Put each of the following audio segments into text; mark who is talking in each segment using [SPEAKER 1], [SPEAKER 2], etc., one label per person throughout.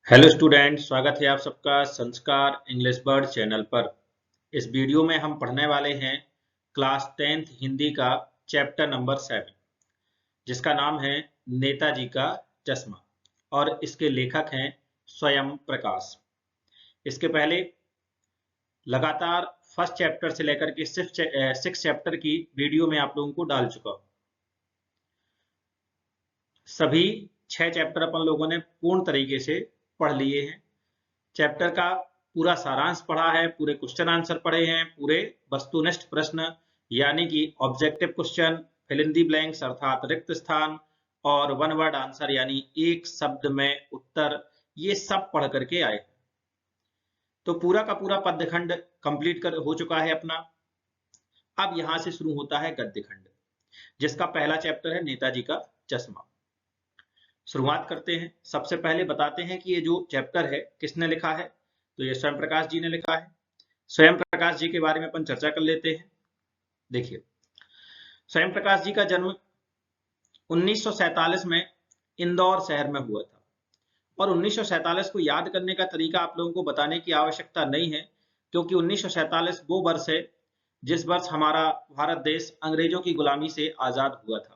[SPEAKER 1] Hello student, स्वागत है आप सबका संस्कार इंग्लिश वर्ड चैनल पर। इस वीडियो में हम पढ़ने वाले हैं क्लास 10th हिंदी का चैप्टर नंबर 7, जिसका नाम है नेताजी का चश्मा और इसके लेखक हैं स्वयं प्रकाश। इसके पहले लगातार फर्स्ट चैप्टर से लेकर के सिक्स चैप्टर की वीडियो में आप लोगों को डाल चुका हूं। सभी 6 चैप्टर अपन लोगों ने पूर्ण तरीके से पढ़ लिए हैं। चैप्टर का पूरा सारांश पढ़ा है, पूरे क्वेश्चन आंसर पढ़े हैं, पूरे वस्तुनिष्ठ प्रश्न यानी कि objective question, fill in the blanks अर्थात रिक्त स्थान और वन वर्ड आंसर यानी एक शब्द में उत्तर, ये सब पढ़ करके आए। तो पूरा का पूरा पद्यखंड कंप्लीट हो चुका है अपना। अब यहां से शुरू होता है गद्यखंड, जिसका पहला चैप्टर है नेताजी का चश्मा। शुरुआत करते हैं। सबसे पहले बताते हैं कि ये जो चैप्टर है किसने लिखा है। तो ये स्वयं प्रकाश जी ने लिखा है। स्वयं प्रकाश जी के बारे में अपन चर्चा कर लेते हैं। देखिए, स्वयं प्रकाश जी का जन्म 1947 में इंदौर शहर में हुआ था। और 1947 को याद करने का तरीका आप लोगों को बताने की आवश्यकता नहीं है, क्योंकि 1947 वो वर्ष है जिस वर्ष हमारा भारत देश अंग्रेजों की गुलामी से आजाद हुआ था,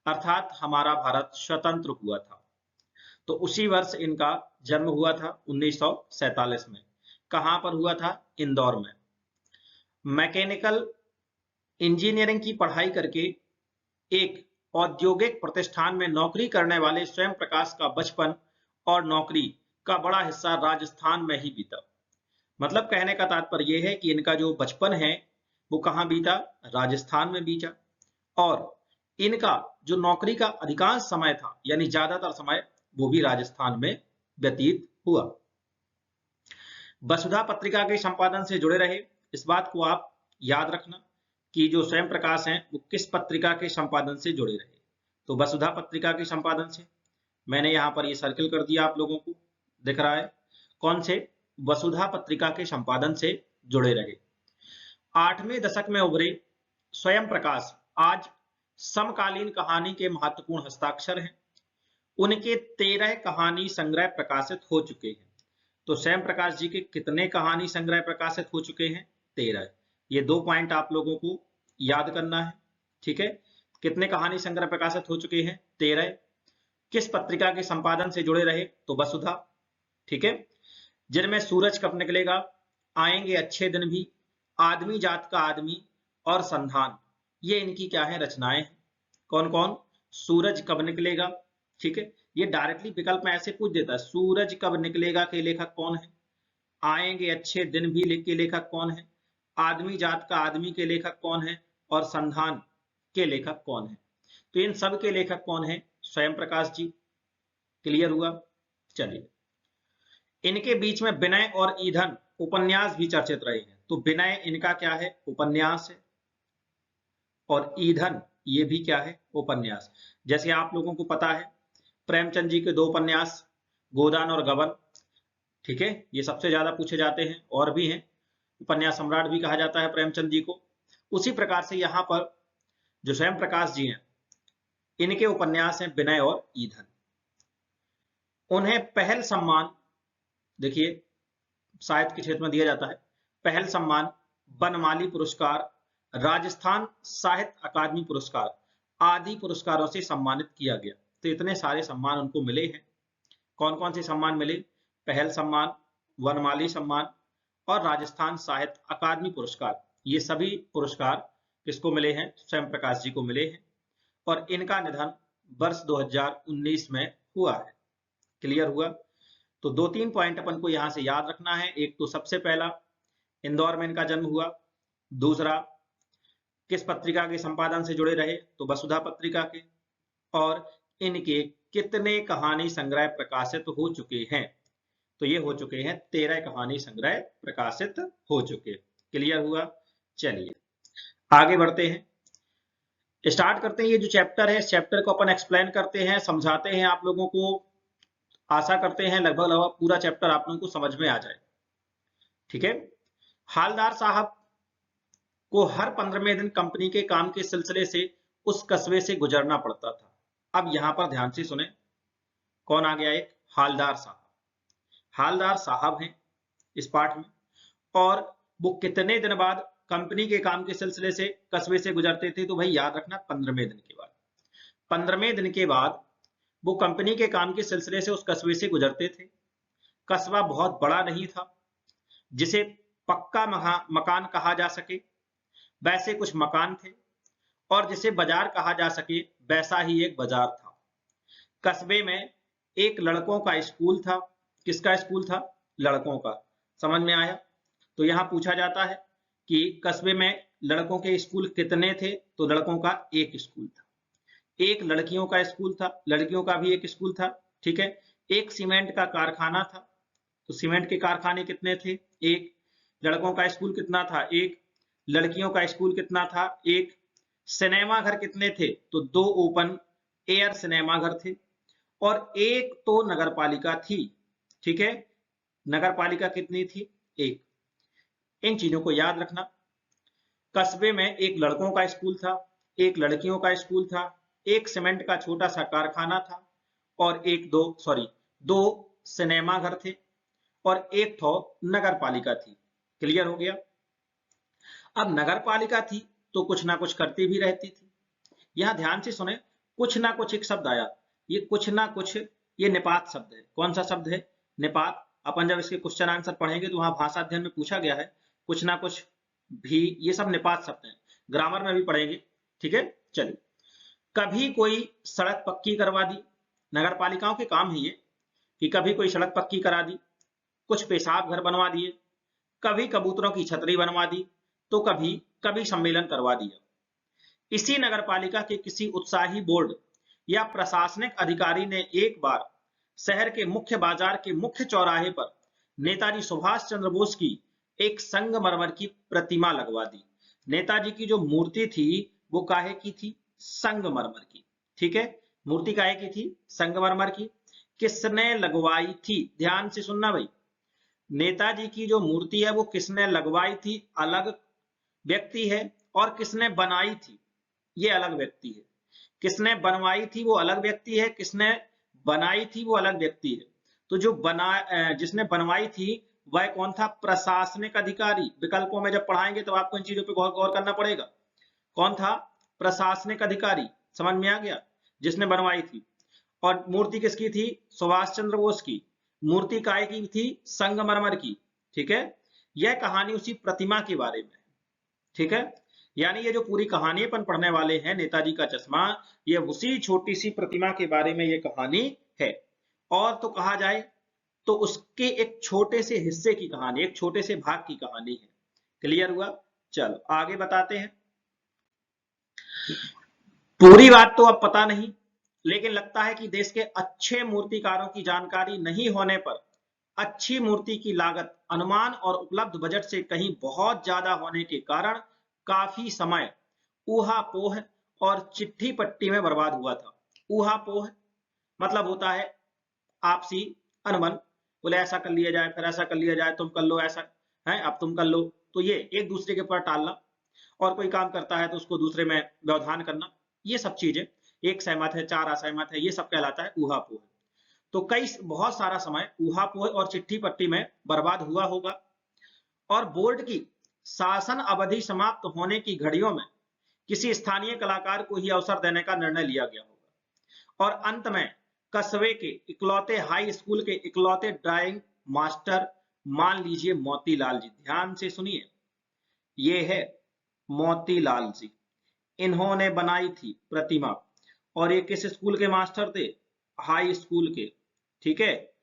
[SPEAKER 1] अर्थात हमारा भारत स्वतंत्र हुआ था। तो उसी वर्ष इनका जन्म हुआ था 1947 में। कहां पर हुआ था? इंदौर में। मैकेनिकल इंजीनियरिंग की पढ़ाई करके एक औद्योगिक प्रतिष्ठान में नौकरी करने वाले स्वयं प्रकाश का बचपन और नौकरी का बड़ा हिस्सा राजस्थान में ही बीता। मतलब कहने का तात्पर्य यह है कि इनका जो बचपन है वो कहां बीता? राजस्थान में बीता। और इनका जो नौकरी का अधिकांश समय था यानी ज्यादातर समय वो भी राजस्थान में व्यतीत हुआ। वसुधा पत्रिका के संपादन से जुड़े रहे। इस बात को आप याद रखना कि जो स्वयं प्रकाश हैं वो किस पत्रिका के संपादन से जुड़े रहे। तो वसुधा पत्रिका के संपादन से। मैंने यहां पर ये सर्किल कर दिया, आप लोगों को दिख रहा है। कौन से? वसुधा पत्रिका के संपादन से जुड़े रहे। 8वें दशक में उभरे स्वयं प्रकाश आज समकालीन कहानी के महत्वपूर्ण हस्ताक्षर हैं। उनके 13 कहानी संग्रह प्रकाशित हो चुके हैं। तो स्वयं प्रकाश जी के कितने कहानी संग्रह प्रकाशित हो चुके हैं? 13। ये 2 पॉइंट आप लोगों को याद करना है, ठीक है। कितने कहानी संग्रह प्रकाशित हो चुके हैं? 13। किस पत्रिका के संपादन से जुड़े रहे? तो वसुधा, ठीक है। जिनमें सूरज कब निकलेगा, आएंगे अच्छे दिन भी, आदमी जात का आदमी और संधान, ये इनकी क्या है? रचनाएं हैं। कौन कौन? सूरज कब निकलेगा, ठीक है। ये डायरेक्टली विकल्प में ऐसे पूछ देता है, सूरज कब निकलेगा के लेखक कौन है? आएंगे अच्छे दिन भी के लेखक कौन है? आदमी जात का आदमी के लेखक कौन है? और संधान के लेखक कौन है? तो इन सब के लेखक कौन है? स्वयं प्रकाश जी। क्लियर हुआ? चलिए, इनके बीच में विनय और ईंधन उपन्यास भी चर्चित रहे हैं। तो विनय इनका क्या है? उपन्यास है। और ईंधन ये भी क्या है? उपन्यास। जैसे आप लोगों को पता है प्रेमचंद जी के 2 उपन्यास गोदान और गबन, ठीक है, ये सबसे ज्यादा पूछे जाते हैं। और भी हैं, उपन्यास सम्राट भी कहा जाता है प्रेमचंद जी को। उसी प्रकार से यहाँ पर जो स्वयं प्रकाश जी हैं इनके उपन्यास हैं विनय और ईंधन। उन्हें पहल सम्मान, देखिए साहित्य के क्षेत्र में दिया जाता है, पहल सम्मान, बनमाली पुरस्कार, राजस्थान साहित्य अकादमी पुरस्कार आदि पुरस्कारों से सम्मानित किया गया। तो इतने सारे सम्मान उनको मिले हैं। कौन कौन से सम्मान मिले? पहल सम्मान, वनमाली सम्मान और राजस्थान साहित्य अकादमी पुरस्कार। ये सभी पुरस्कार किसको मिले हैं? स्वयं प्रकाश जी को मिले हैं। और इनका निधन वर्ष 2019 में हुआ है। क्लियर हुआ? तो 2-3 पॉइंट अपन को यहां से याद रखना है। एक तो सबसे पहला, इंदौर में इनका जन्म हुआ। दूसरा, किस पत्रिका के संपादन से जुड़े रहे? तो वसुधा पत्रिका के। और इनके कितने कहानी संग्रह प्रकाशित हो चुके हैं? तो ये हो चुके हैं 13 कहानी संग्रह प्रकाशित हो चुके। क्लियर हुआ? चलिए आगे बढ़ते हैं, स्टार्ट करते हैं। ये जो चैप्टर है इस चैप्टर को अपन एक्सप्लेन करते हैं, समझाते हैं आप लोगों को। आशा करते हैं लगभग लगभग पूरा चैप्टर आप लोगों को समझ में आ जाए, ठीक है। हालदार साहब को हर 15वें दिन कंपनी के काम के सिलसिले से उस कस्बे से गुजरना पड़ता था। अब यहां पर ध्यान से सुने, कौन आ गया? एक हालदार साहब। हालदार साहब हैं इस पाठ में, और वो कितने दिन बाद कंपनी के काम के सिलसिले से कस्बे से गुजरते थे, तो भाई याद रखना 15वें दिन के बाद। 15वें दिन के बाद वो कंपनी के काम के सिलसिले से उस कस्बे से गुजरते थे। कस्बा बहुत बड़ा नहीं था, जिसे पक्का मकान कहा जा सके वैसे कुछ मकान थे, और जिसे बाजार कहा जा सके वैसा ही एक बाजार था। कस्बे में एक लड़कों का स्कूल था। किसका स्कूल था? लड़कों का। समझ में आया? तो यहां पूछा जाता है कि कस्बे में लड़कों के स्कूल कितने थे, तो लड़कों का एक स्कूल था। एक लड़कियों का स्कूल था, लड़कियों का भी एक स्कूल था। ठीक है। एक सीमेंट का कारखाना था, तो सीमेंट के कारखाने कितने थे? एक। लड़कों का स्कूल कितना था? एक। लड़कियों का स्कूल कितना था? एक। सिनेमा घर कितने थे? तो 2 ओपन एयर सिनेमा घर थे, और एक तो नगर पालिका थी। ठीक है। नगर पालिका कितनी थी? एक। इन चीजों को याद रखना। कस्बे में एक लड़कों का स्कूल था, एक लड़कियों का स्कूल था, एक सीमेंट का छोटा सा कारखाना था, और दो सिनेमा घर थे, और एक तो नगर पालिका थी। क्लियर हो गया? अब नगर पालिका थी तो कुछ ना कुछ करती भी रहती थी। यहां ध्यान से सुने, कुछ ना कुछ एक शब्द आया। ये कुछ ना कुछ, ये निपात शब्द है। कौन सा शब्द है? निपात। अपन जब इसके क्वेश्चन आंसर पढ़ेंगे तो वहां भाषा अध्ययन में पूछा गया है कुछ ना कुछ भी, ये सब निपात शब्द हैं। ग्रामर में भी पढ़ेंगे। ठीक है। चलिए, कभी कोई सड़क पक्की करवा दी। नगर पालिकाओं के काम है ये कि कभी कोई सड़क पक्की करा दी, कुछ पेशाब घर बनवा दिए, कभी कबूतरों की छतरी बनवा दी, तो कभी कभी सम्मेलन करवा दिया। इसी नगर पालिका के किसी उत्साही बोर्ड या प्रशासनिक अधिकारी ने एक बार शहर के मुख्य बाजार के मुख्य चौराहे पर नेताजी सुभाष चंद्र बोस की एक संगमरमर की प्रतिमा लगवा दी। नेताजी की जो मूर्ति थी वो काहे की थी? संगमरमर की। ठीक है। मूर्ति काहे की थी? संगमरमर की। किसने लगवाई थी? ध्यान से सुनना भाई। नेताजी की जो मूर्ति है वो किसने लगवाई थी? अलग व्यक्ति है। और किसने बनाई थी? ये अलग व्यक्ति है। किसने बनवाई थी वो अलग व्यक्ति है, किसने बनाई थी वो अलग व्यक्ति है। तो जो जिसने बनवाई थी वह कौन था? प्रशासनिक अधिकारी। विकल्पों में जब पढ़ाएंगे तो आपको इन चीजों पे गौर करना पड़ेगा। कौन था? प्रशासनिक अधिकारी। समझ में आ गया? जिसने बनवाई थी। और मूर्ति किसकी थी? सुभाष चंद्र बोस की। मूर्ति काय की थी? संगमरमर की। ठीक है। यह कहानी उसी प्रतिमा के बारे में। ठीक है। यानी ये जो पूरी कहानी अपन पढ़ने वाले हैं, नेताजी का चश्मा, ये उसी छोटी सी प्रतिमा के बारे में ये कहानी है। और तो कहा जाए तो उसके एक छोटे से हिस्से की कहानी, एक छोटे से भाग की कहानी है। क्लियर हुआ? चलो आगे बताते हैं। पूरी बात तो अब पता नहीं, लेकिन लगता है कि देश के अच्छे मूर्तिकारों की जानकारी नहीं होने पर अच्छी मूर्ति की लागत अनुमान और उपलब्ध बजट से कहीं बहुत ज्यादा होने के कारण काफी समय ऊहापोह और चिट्ठी पट्टी में बर्बाद हुआ था। ऊहापोह मतलब होता है आपसी अनबन। बोले ऐसा कर लिया जाए, फिर ऐसा कर लिया जाए, तुम कर लो, ऐसा है अब तुम कर लो। तो ये एक दूसरे के ऊपर टालना, और कोई काम करता है तो उसको दूसरे में व्यवधान करना, ये सब चीजें, एक सहमत है, चार असहमत है, ये सब कहलाता है ऊहापोह। तो बहुत सारा समय ऊहापोह और चिट्ठी पट्टी में बर्बाद हुआ होगा, और बोर्ड की शासन अवधि समाप्त होने की घड़ियों में किसी स्थानीय कलाकार को ही अवसर देने का निर्णय लिया गया होगा। और अंत में कस्बे के इकलौते हाई स्कूल के इकलौते ड्राइंग मास्टर, मान लीजिए मोतीलाल जी। ध्यान से सुनिए, ये है मोतीलाल जी। इन्होंने बनाई थी प्रतिमा, और ये किस स्कूल के मास्टर थे? हाई स्कूल के। ठीक है।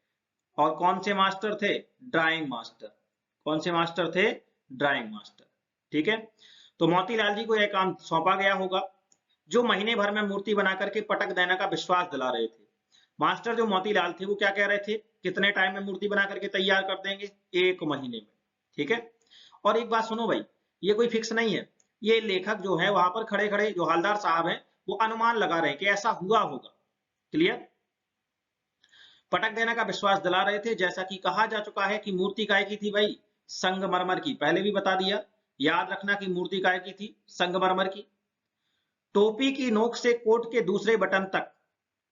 [SPEAKER 1] और कौन से मास्टर थे? Drawing master. कौन से मास्टर थे? Drawing master. ठीक है। तो मोतीलाल जी को यह काम सौंपा गया होगा, जो महीने भर में मूर्ति बना करके पटक देने का विश्वास दिला रहे थे। मास्टर जो मोतीलाल थे वो क्या कह रहे थे? कितने टाइम में मूर्ति बना करके तैयार कर देंगे? 1 महीने में। ठीक है। और एक बात सुनो भाई, ये कोई फिक्स नहीं है। ये लेखक जो है वहां पर खड़े खड़े जो हवलदार साहब हैं वो अनुमान लगा रहे हैं कि ऐसा हुआ होगा। क्लियर? पटक देने का विश्वास दिला रहे थे। जैसा कि कहा जा चुका है कि मूर्ति काय की थी भाई? संगमरमर की। पहले भी बता दिया, याद रखना कि मूर्ति काय की थी? संगमरमर की। टोपी की नोक से कोट के दूसरे बटन तक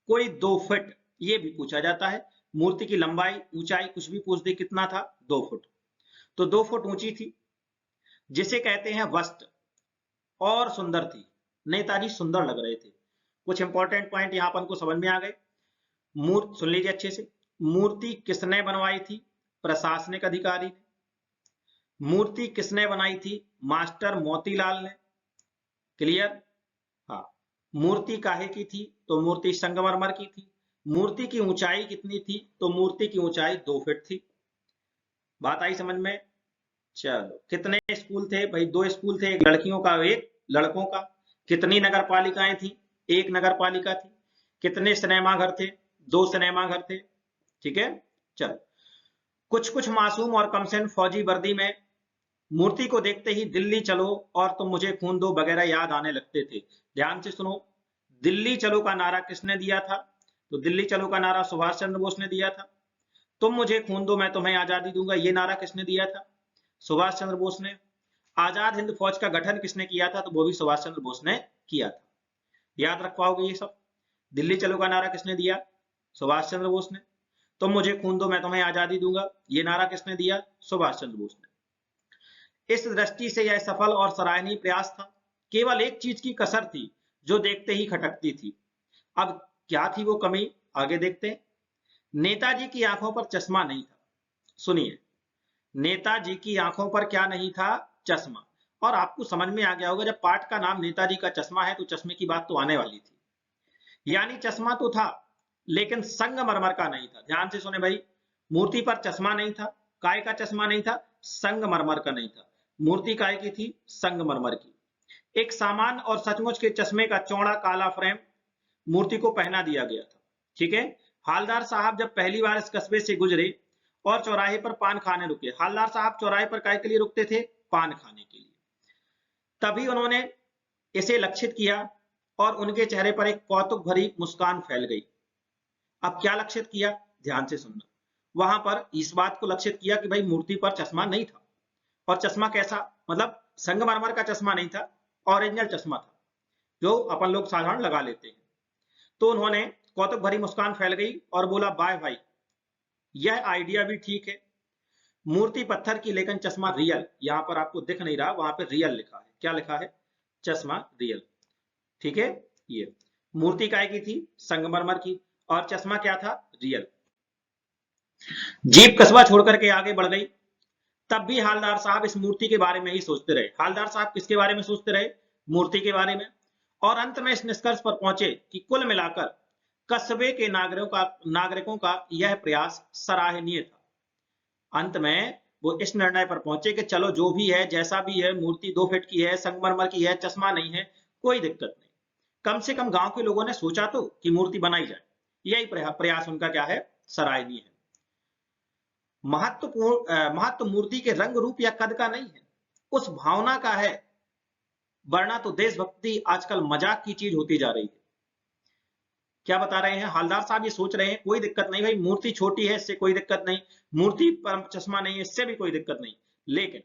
[SPEAKER 1] कोई 2 फीट, ये भी पूछा जाता है, मूर्ति की लंबाई ऊंचाई कुछ भी पूछ दे, कितना था? 2 फुट। तो 2 फुट ऊंची थी, जिसे कहते हैं वस्त, और सुंदर थी। नेताजी सुंदर लग रहे थे। कुछ इंपॉर्टेंट पॉइंट यहां पर को समझ में आ गए। मूर्ति सुन लीजिए अच्छे से। मूर्ति किसने बनवाई थी? प्रशासनिक अधिकारी ने। मूर्ति किसने बनाई थी? मास्टर मोतीलाल ने। क्लियर? हाँ। मूर्ति काहे की थी? तो मूर्ति संगमरमर की थी। मूर्ति की ऊंचाई कितनी थी? तो मूर्ति की ऊंचाई 2 फीट थी। बात आई समझ में? चलो, कितने स्कूल थे भाई? 2 स्कूल थे, एक लड़कियों का एक लड़कों का। कितनी नगर पालिकाएं थी? 1 नगर पालिका थी। कितने सिनेमा घर थे? 2 सिनेमा घर थे। ठीक है। चलो, कुछ कुछ मासूम और कमसिन फौजी वर्दी में मूर्ति को देखते ही दिल्ली चलो और तुम मुझे खून दो वगैरह याद आने लगते थे। ध्यान से सुनो, दिल्ली चलो का नारा किसने दिया था? तो दिल्ली चलो का नारा सुभाष चंद्र बोस ने दिया था। तुम मुझे खून दो मैं तुम्हें आजादी दूंगा, ये नारा किसने दिया था? सुभाष चंद्र बोस ने। आजाद हिंद फौज का गठन किसने किया था? तो वो भी सुभाष चंद्र बोस ने किया था। याद रख पाओगे ये सब? दिल्ली चलो का नारा किसने दिया? सुभाष चंद्र बोस ने। तुम मुझे खून दो मैं तुम्हें आजादी दूंगा, ये नारा किसने दिया? सुभाष चंद्र बोस ने। इस दृष्टि से यह सफल और सराहनीय प्रयास था। केवल एक चीज की कसर थी जो देखते ही खटकती थी। अब क्या थी वो कमी? आगे देखते हैं। नेताजी की आंखों पर चश्मा नहीं था। सुनिए, नेताजी की आंखों पर क्या नहीं था? चश्मा। और आपको समझ में आ गया होगा, जब पाठ का नाम नेताजी का चश्मा है तो चश्मे की बात तो आने वाली थी। यानी चश्मा तो था, लेकिन संगमरमर का नहीं था। ध्यान से सुने भाई, मूर्ति पर चश्मा नहीं था। काय का चश्मा नहीं था? संगमरमर का नहीं था। मूर्ति काय की थी? संगमरमर की। एक सामान्य और सचमुच के चश्मे का चौड़ा काला फ्रेम मूर्ति को पहना दिया गया था। ठीक है। हालदार साहब जब पहली बार इस कस्बे से गुजरे और चौराहे पर पान खाने रुके। हालदार साहब चौराहे पर काय के लिए रुकते थे? पान खाने के लिए। तभी उन्होंने इसे लक्षित किया और उनके चेहरे पर एक कौतुक भरी मुस्कान फैल गई। अब क्या लक्षित किया? ध्यान से सुनना। वहां पर इस बात को लक्षित किया कि भाई मूर्ति पर चश्मा नहीं था। और चश्मा कैसा? मतलब संगमरमर का चश्मा नहीं था, ओरिजिनल चश्मा था जो अपन लोग साधारण लगा लेते हैं। तो उन्होंने कौतुक भरी मुस्कान फैल गई और बोला, बाय भाई, यह आइडिया भी ठीक है। मूर्ति पत्थर की लेकिन चश्मा रियल। यहां पर आपको दिख नहीं रहा, वहां पर रियल लिखा है। क्या लिखा है? चश्मा रियल। ठीक है। ये मूर्ति काय की थी? संगमरमर की। और चश्मा क्या था? रियल। जीप कस्बा छोड़कर के आगे बढ़ गई। तब भी हालदार साहब इस मूर्ति के बारे में ही सोचते रहे। हालदार साहब किसके बारे में सोचते रहे? मूर्ति के बारे में। और अंत में इस निष्कर्ष पर पहुंचे कि कुल मिलाकर कस्बे के नागरिकों का यह प्रयास सराहनीय था। अंत में वो इस निर्णय पर पहुंचे कि चलो जो भी है, जैसा भी है, मूर्ति 2 फीट की है, संगमरमर की है, चश्मा नहीं है, कोई दिक्कत नहीं। कम से कम गांव के लोगों ने सोचा तो कि मूर्ति बनाई जाए। यही प्रयास उनका क्या है? सराहनीय है। महत्व मूर्ति के रंग रूप या कद का नहीं है, उस भावना का है। वरना तो देशभक्ति आजकल मजाक की चीज होती जा रही है। क्या बता रहे हैं हालदार साहब? ये सोच रहे हैं कोई दिक्कत नहीं भाई, मूर्ति छोटी है इससे कोई दिक्कत नहीं, मूर्ति पर चश्मा नहीं है इससे भी कोई दिक्कत नहीं, लेकिन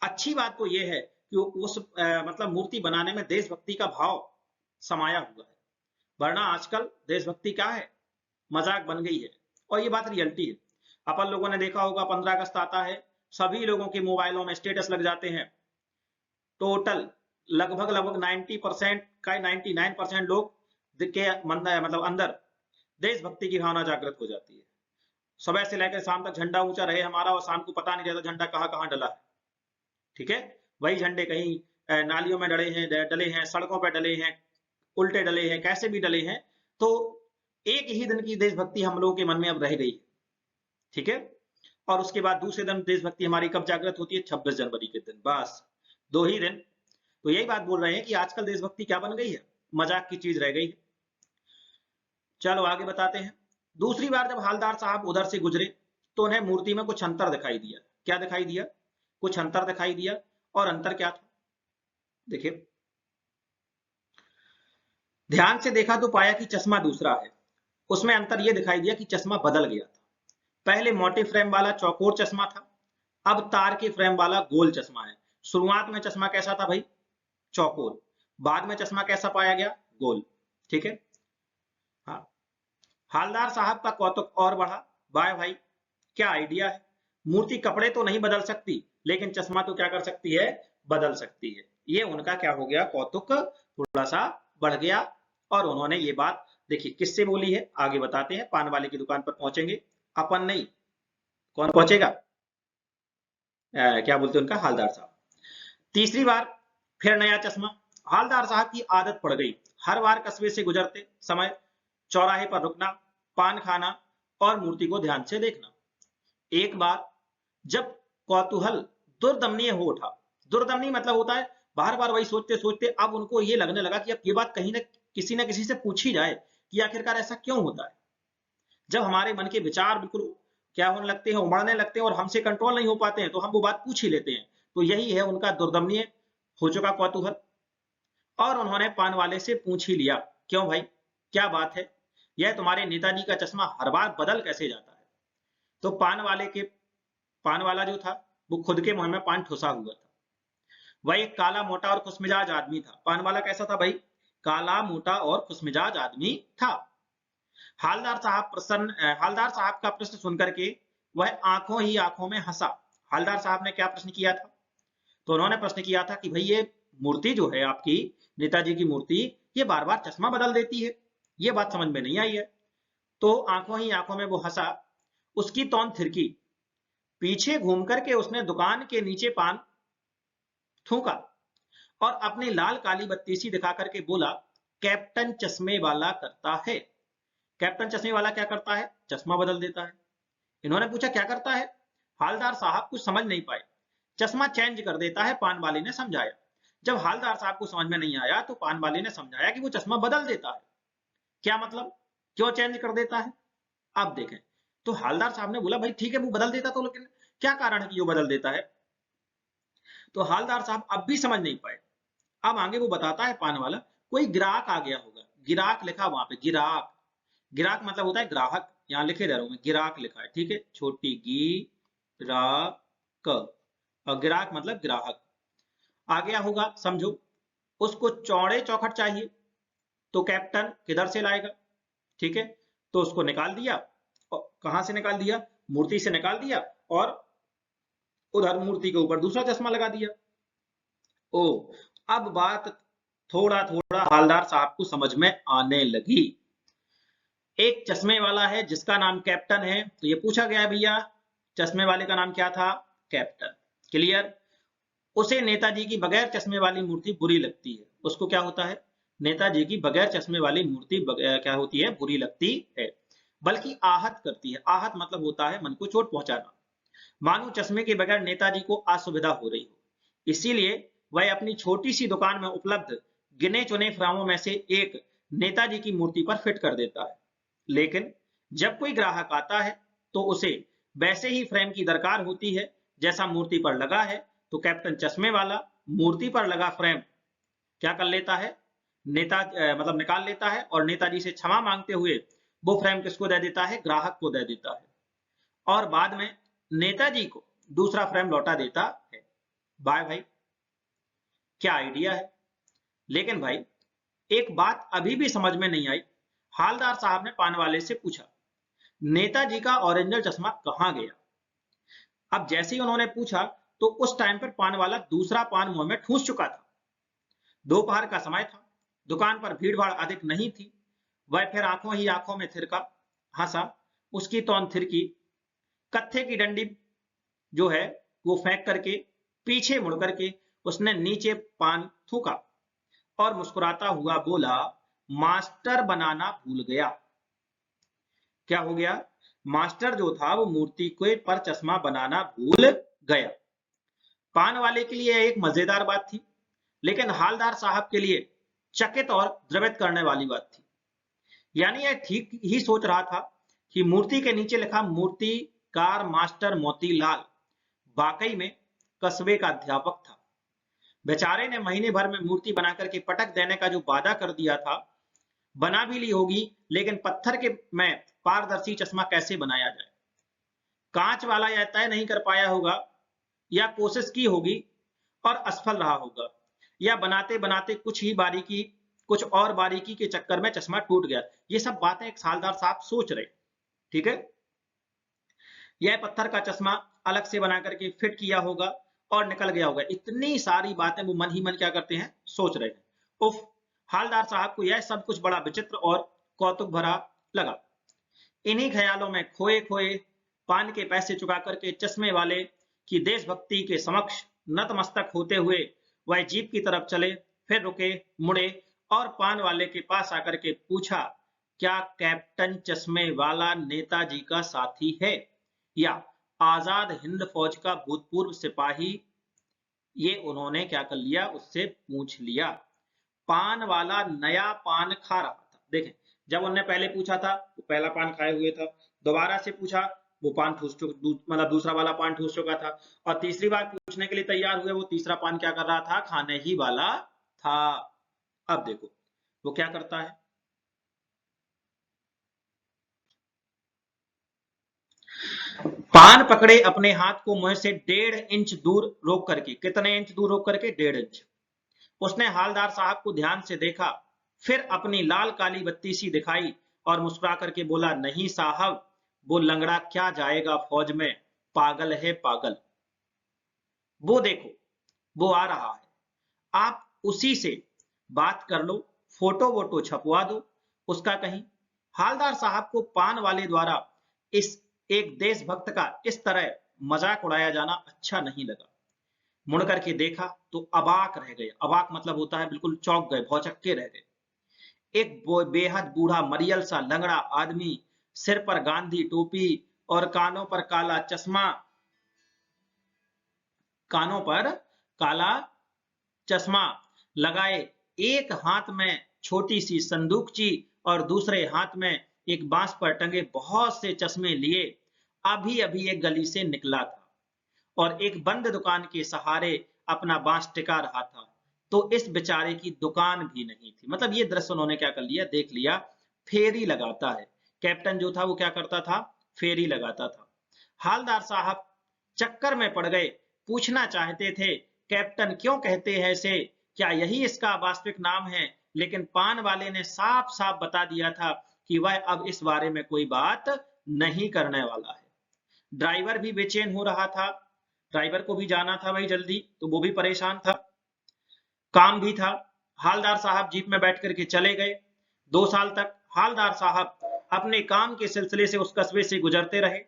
[SPEAKER 1] अच्छी बात तो यह है कि उस मतलब मूर्ति बनाने में देशभक्ति का भाव समाया हुआ है। वरना आजकल देशभक्ति क्या है? मजाक बन गई है। और ये बात रियलिटी है। अपन लोगों ने देखा होगा 15 अगस्त आता है, सभी लोगों के मोबाइलों में स्टेटस लग जाते हैं। टोटल लगभग 90% का 99% लोग के मतलब अंदर देशभक्ति की भावना जागृत हो जाती है। सुबह से लेकर शाम तक झंडा ऊंचा रहे हमारा, और शाम को पता नहीं रहता झंडा कहां कहां डला है। ठीक है। वही झंडे कहीं नालियों में डले हैं, सड़कों पर डले हैं, उल्टे डले हैं, कैसे भी डले हैं। तो एक ही दिन की देशभक्ति हम लोगों के मन में अब रह गई। ठीक है। और उसके बाद दूसरे दिन देशभक्ति हमारी कब जागृत होती है? 26 जनवरी के दिन। बस 2 ही दिन। तो यही बात बोल रहे हैं कि आजकल देशभक्ति क्या बन गई है? मजाक की चीज रह गई है। चलो आगे बताते हैं। दूसरी बार जब हालदार साहब उधर से गुजरे तो उन्हें मूर्ति में कुछ अंतर दिखाई दिया। क्या दिखाई दिया? कुछ अंतर दिखाई दिया। और अंतर क्या था? देखिए, ध्यान से देखा तो पाया कि चश्मा दूसरा है। उसमें अंतर यह दिखाई दिया कि चश्मा बदल गया था। पहले मोटे फ्रेम वाला चौकोर चश्मा था, अब तार के फ्रेम वाला गोल चश्मा है। शुरुआत में चश्मा कैसा था भाई? चौकोर। बाद में चश्मा कैसा पाया गया? गोल। ठीक है। हाँ, हालदार साहब का कौतुक और बढ़ा। वाह भाई, क्या आइडिया है। मूर्ति कपड़े तो नहीं बदल सकती, लेकिन चश्मा तो क्या कर सकती है, बदल सकती है। ये उनका क्या हो गया, कौतुक थोड़ा सा बढ़ गया। और उन्होंने ये बात देखिए किससे बोली है, आगे बताते हैं। पान वाले की दुकान पर पहुंचेंगे, अपन नहीं, कौन पहुंचेगा, क्या बोलते हैं उनका, हालदार साहब। तीसरी बार फिर नया चश्मा। हालदार साहब की आदत पड़ गई, हर बार कस्बे से गुजरते समय चौराहे पर रुकना, पान खाना और मूर्ति को ध्यान से देखना। एक बार जब कौतूहल दुर्दमनीय हो उठा, दुर्दमनीय मतलब होता है बार बार वही सोचते सोचते अब उनको ये लगने लगा कि अब ये बात कहीं ना किसी से पूछी जाए कि आखिरकार ऐसा क्यों होता है। जब हमारे मन के विचार बिल्कुल क्या होने लगते हैं, उमड़ने लगते हैं और हमसे कंट्रोल नहीं हो पाते हैं, तो हम वो बात पूछ ही लेते हैं। तो यही है उनका दुर्दमनीय हो चुका कौतूहल। और उन्होंने पान वाले से पूछ ही लिया, क्यों भाई, क्या बात है, यह तुम्हारे नेताजी का चश्मा हर बार बदल कैसे जाता है। तो पान वाला जो था वो खुद के मुंह में पान ठुसा हुआ था। वह एक काला मोटा और खुशमिजाज आदमी था। पान वाला कैसा था भाई, काला मोटा और खुशमिजाज आदमी था। हालदार साहब का प्रश्न सुनकर के वह आंखों ही आंखों में हंसा। हालदार साहब ने क्या प्रश्न किया था, तो उन्होंने प्रश्न किया था कि भाई ये मूर्ति जो है आपकी, नेताजी की मूर्ति, ये बार बार चश्मा बदल देती है, ये बात समझ में नहीं आई है। तो आंखों ही आंखों में वो हंसा, उसकी तौन थिरकी, पीछे घूम करके उसने दुकान के नीचे पान थूका और अपनी लाल काली बत्ती सी दिखा करके बोला, कैप्टन चश्मे वाला करता है। कैप्टन चश्मे वाला क्या करता है, चश्मा बदल देता है। इन्होंने पूछा क्या करता है, हालदार साहब कुछ समझ नहीं पाए। चश्मा चेंज कर देता है, पान वाले ने समझाया। जब हालदार साहब को समझ में नहीं आया तो पान वाले ने समझाया कि वो चश्मा बदल देता है। क्या मतलब, क्यों चेंज कर देता है, अब देखें। तो हालदार साहब ने बोला भाई ठीक है वो बदल देता, तो लेकिन क्या कारण है कि वो बदल देता है। तो हालदार साहब अब भी समझ नहीं पाए। अब आगे वो बताता है पान वाला, कोई ग्राहक आ गया होगा, गिराक लिखा वहां पे, गिराक, गिराक मतलब होता है ग्राहक, यहां लिखे दे रहा हूं मैं, गिराक लिखा है, ठीक है, छोटी गी रा क, और गिराक मतलब ग्राहक आ गया होगा, समझो। उसको चौड़े चौखट चाहिए, तो कैप्टन किधर से लाएगा, ठीक है। तो उसको निकाल दिया, और कहां से निकाल दिया, मूर्ति से निकाल दिया, और उधर मूर्ति के ऊपर दूसरा चश्मा लगा दिया। ओ, अब बात थोड़ा थोड़ा हालदार साहब को समझ में आने लगी। एक चश्मे वाला है जिसका नाम कैप्टन है, तो ये पूछा गया है भैया चश्मे वाले का नाम क्या था, कैप्टन, क्लियर। उसे नेताजी की बगैर चश्मे वाली मूर्ति बुरी लगती है। उसको क्या होता है, नेताजी की बगैर चश्मे वाली मूर्ति क्या होती है, बुरी लगती है, बल्कि आहत करती है। आहत मतलब होता है मन को चोट पहुंचाना, मानो चश्मे के बगैर नेताजी को असुविधा हो रही हो। इसीलिए वह अपनी छोटी सी दुकान में उपलब्ध गिने चुने फ्रेमों में से एक नेताजी की मूर्ति पर फिट कर देता है। लेकिन जब कोई ग्राहक आता है तो उसे वैसे ही फ्रेम की दरकार होती है जैसा मूर्ति पर लगा है। तो कैप्टन चश्मे वाला मूर्ति पर लगा फ्रेम क्या कर लेता है, मतलब निकाल लेता है, और नेताजी से क्षमा मांगते हुए वो फ्रेम किसको दे देता है, ग्राहक को दे देता है, और बाद में नेताजी को दूसरा फ्रेम लौटा देता है। बाय भाई, क्या आइडिया है। लेकिन भाई एक बात अभी भी समझ में नहीं आई। हालदार साहब ने पान वाले से पूछा, नेताजी का ओरिजिनल चश्मा कहां गया। अब जैसे ही उन्होंने पूछा तो उस टाइम पर पान वाला दूसरा पान मुंह में ठूस चुका था। दोपहर का समय था, दुकान पर भीड़ भाड़ अधिक नहीं थी। वह फिर आंखों ही आंखों में थिरका, हंसा, उसकी तौन थिरकी, कत्थे की डंडी जो है वो फेंक करके पीछे मुड़ करके उसने नीचे पान थूका और मुस्कुराता हुआ बोला, मास्टर बनाना भूल गया। क्या हो गया, मास्टर जो था वो मूर्ति के पर चश्मा बनाना भूल गया। पान वाले के लिए एक मजेदार बात थी, लेकिन हालदार साहब के लिए चकित और द्रवित करने वाली बात थी। यानी यह ठीक ही सोच रहा था कि मूर्ति के नीचे लिखा मूर्तिकार मास्टर मोतीलाल वाकई में कस्बे का अध्यापक था। बेचारे ने महीने भर में मूर्ति बना करके पटक देने का जो वादा कर दिया था, बना भी ली होगी, लेकिन पत्थर के में पारदर्शी चश्मा कैसे बनाया जाए, कांच वाला यह तय नहीं कर पाया होगा, या कोशिश की होगी और असफल रहा होगा, या बनाते बनाते कुछ ही बारीकी कुछ और बारीकी के चक्कर में चश्मा टूट गया। ये सब बातें एक हवलदार साहब सोच रहे। ठीक है, यह पत्थर का चश्मा अलग से बना करके फिट किया होगा और निकल गया होगा। इतनी सारी बातें वो मन ही मन क्या करते हैं, सोच रहे हैं। उफ, हवलदार साहब को यह सब कुछ बड़ा विचित्र और कौतुक भरा लगा। इन्हीं ख्यालों में खोए खोए पान के पैसे चुका करके चश्मे वाले की देशभक्ति के समक्ष नतमस्तक होते हुए वह जीप की तरफ चले, फिर रुके, मुड़े और पान वाले के पास आकर के पूछा, क्या कैप्टन चश्मे वाला नेताजी का साथी है या आजाद हिंद फौज का भूतपूर्व सिपाही? ये उन्होंने क्या कर लिया, उससे पूछ लिया। पान वाला नया पान खा रहा था। देखें, जब उन्होंने पहले पूछा था वो पहला पान खाए हुए था, दोबारा से पूछा वो पान ठूस मतलब दूसरा वाला पान ठूस चुका था, और तीसरी बार पूछने के लिए तैयार हुए वो तीसरा पान क्या कर रहा था, खाने ही वाला था। अब देखो वो क्या करता है, पान पकड़े अपने हाथ को मुंह से 1.5 इंच दूर रोक करके, कितने इंच दूर रोक करके, 1.5 इंच। उसने हवलदार साहब को ध्यान से देखा, फिर अपनी लाल काली बत्ती सी दिखाई और मुस्कुरा करके बोला, नहीं साहब, वो लंगड़ा क्या जाएगा फौज में, पागल है पागल। वो देखो वो आ रहा है, आप उसी से बात कर लो, फोटो वोटो छपवा दो उसका कहीं। हवलदार साहब को पान वाले द्वारा इस एक देशभक्त का इस तरह मजाक उड़ाया जाना अच्छा नहीं लगा। मुड़ करके देखा तो अबाक रह गए। अबाक मतलब होता है बिल्कुल चौंक गए, भौचक्के रह गए। एक बेहद बूढ़ा मरियल सा लंगड़ा आदमी, सिर पर गांधी टोपी और कानों पर काला चश्मा, कानों पर काला चश्मा लगाए, एक हाथ में छोटी सी संदूकची और दूसरे हाथ में एक बांस पर टंगे बहुत से चश्मे लिए अभी अभी एक गली से निकला था और एक बंद दुकान के सहारे अपना बांस टिका रहा था। तो इस बेचारे की दुकान भी नहीं थी। मतलब ये दृश्य उन्होंने क्या कर लिया, देख लिया। फेरी लगाता है कैप्टन जो था, वो क्या करता था, फेरी लगाता था। हवलदार साहब चक्कर में पड़ गए, पूछना चाहते थे कैप्टन क्यों कहते हैं इसे, क्या यही इसका वास्तविक नाम है, लेकिन पान वाले ने साफ साफ बता दिया था कि वह अब इस बारे में कोई बात नहीं करने वाला है। ड्राइवर भी बेचैन हो रहा था, ड्राइवर को भी जाना था भाई जल्दी, तो वो भी परेशान था, काम भी था। हवलदार साहब जीप में बैठ करके चले गए। 2 साल तक हवलदार साहब अपने काम के सिलसिले से उस कस्बे से गुजरते रहे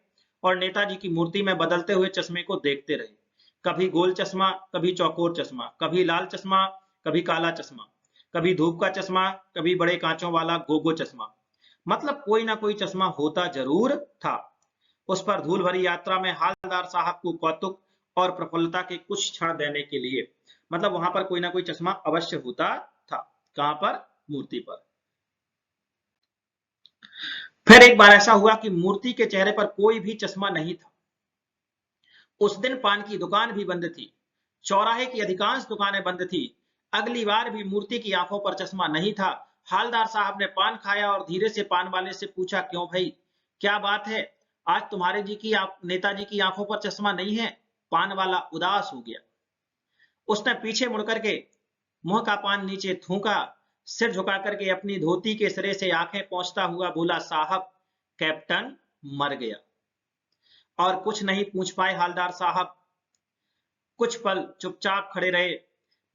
[SPEAKER 1] और नेताजी की मूर्ति में बदलते हुए चश्मे को देखते रहे। कभी गोल चश्मा, कभी चौकोर चश्मा, कभी लाल चश्मा, कभी काला चश्मा, कभी धूप का चश्मा, कभी बड़े कांचों वाला गोगो चश्मा। मतलब कोई ना कोई चश्मा होता जरूर था। उस पर धूल भरी यात्रा में हवलदार साहब को कौतुक और प्रफुल्लता के कुछ क्षण देने के लिए, मतलब वहां पर कोई ना कोई चश्मा अवश्य होता था। कहां पर, मूर्ति पर। फिर एक बार ऐसा हुआ कि मूर्ति के चेहरे पर कोई भी चश्मा नहीं था। उस दिन पान की दुकान भी बंद थी, चौराहे की अधिकांश दुकानें बंद थी। अगली बार भी मूर्ति की आंखों पर चश्मा नहीं था। हवलदार साहब ने पान खाया और धीरे से पान वाले से पूछा, क्यों भाई, क्या बात है, आज तुम्हारे नेताजी की आंखों पर चश्मा नहीं है? पान वाला उदास हो गया। उसने पीछे मुड़ करके मुंह का पान नीचे थूका, सिर झुका करके अपनी धोती के सिरे से आंखें पोंछता हुआ बोला, साहब, कैप्टन मर गया। और कुछ नहीं पूछ पाए हवलदार साहब। कुछ पल चुपचाप खड़े रहे,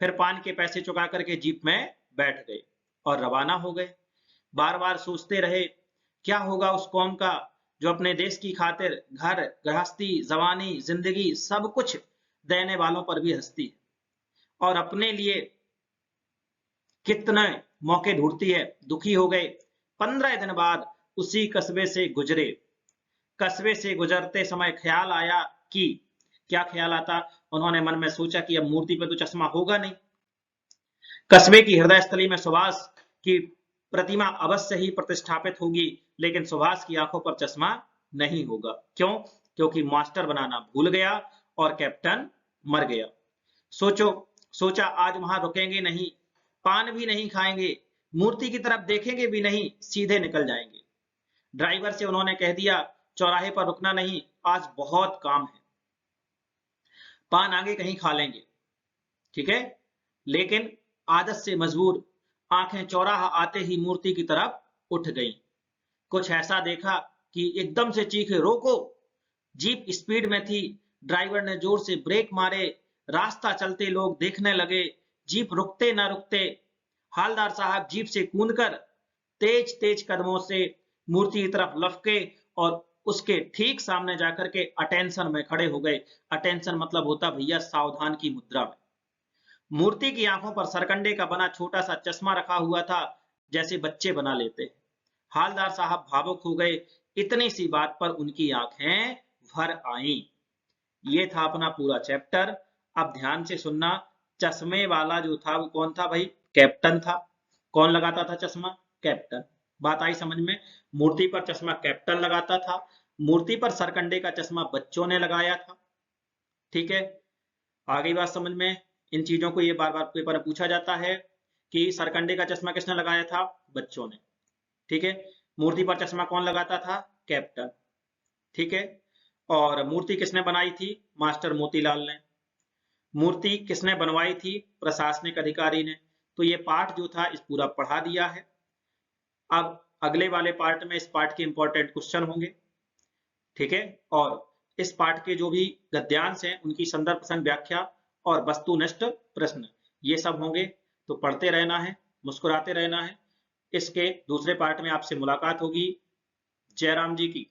[SPEAKER 1] फिर पान के पैसे चुका करके जीप में बैठ गए और रवाना हो गए। बार बार सोचते रहे, क्या होगा उस कौम का जो अपने देश की खातिर घर गृहस्थी जवानी जिंदगी सब कुछ देने वालों पर भी हंसती है, और अपने लिए कितने मौके ढूंढती है। दुखी हो गए। 15 दिन बाद उसी कस्बे से गुजरे। कस्बे से गुजरते समय ख्याल आया कि, क्या ख्याल आता, उन्होंने मन में सोचा कि अब मूर्ति पे तो चश्मा होगा नहीं। कस्बे की हृदय स्थली में सुभाष की प्रतिमा अवश्य ही प्रतिष्ठापित होगी, लेकिन सुभाष की आंखों पर चश्मा नहीं होगा। क्यों? क्योंकि मास्टर बनाना भूल गया और कैप्टन मर गया। सोचा आज वहां रुकेंगे नहीं, पान भी नहीं खाएंगे, मूर्ति की तरफ देखेंगे भी नहीं, सीधे निकल जाएंगे। ड्राइवर से उन्होंने कह दिया, चौराहे पर रुकना नहीं, आज बहुत काम है, पान आगे कहीं खा लेंगे, ठीक है। लेकिन आदत से मजबूर आंखें चौराहा आते ही मूर्ति की तरफ उठ गईं। कुछ ऐसा देखा कि एकदम से चीखे, रोको। जीप स्पीड में थी। ड्राइवर ने जोर से ब्रेक मारे। रास्ता चलते लोग देखने लगे। जीप रुकते न रुकते। हालदार साहब जीप से कूदकर तेज तेज कदमों से मूर्ति की तरफ लपके और उसके ठीक सामने जाकर के अटेंशन में खड़े हो गए। अटेंशन मतलब होता भैया सावधान की मुद्रा में। मूर्ति की आंखों पर सरकंडे का बना छोटा सा चश्मा रखा हुआ था, जैसे बच्चे बना लेते हैं। हालदार साहब भावुक हो गए। इतनी सी बात पर उनकी आंखें भर आईं। ये था अपना पूरा चैप्टर। अब ध्यान से सुनना। चश्मे वाला जो था वो कौन था भाई? कैप्टन था। कौन लगाता था चश्मा? कैप्टन। बात आई समझ में? मूर्ति पर चश्मा कैप्टन लगाता था। मूर्ति पर सरकंडे का चश्मा बच्चों ने लगाया था। ठीक है, आ गई बात समझ में? इन चीजों को ये बार बार पेपर में पूछा जाता है कि सरकंडे का चश्मा किसने लगाया था? बच्चों ने। ठीक है, मूर्ति पर चश्मा कौन लगाता था? कैप्टन। ठीक है, और मूर्ति किसने बनाई थी? मास्टर मोतीलाल ने। मूर्ति किसने बनवाई थी? प्रशासनिक अधिकारी ने। तो ये पार्ट जो था इस पूरा पढ़ा दिया है। अब अगले वाले पार्ट में इस पार्ट के इंपॉर्टेंट क्वेश्चन होंगे। ठीक है, और इस पार्ट के जो भी गद्यांश हैं उनकी संदर्भ प्रसंग व्याख्या और वस्तुनिष्ठ प्रश्न ये सब होंगे। तो पढ़ते रहना है, मुस्कुराते रहना है। इसके दूसरे पार्ट में आपसे मुलाकात होगी। जय राम जी की।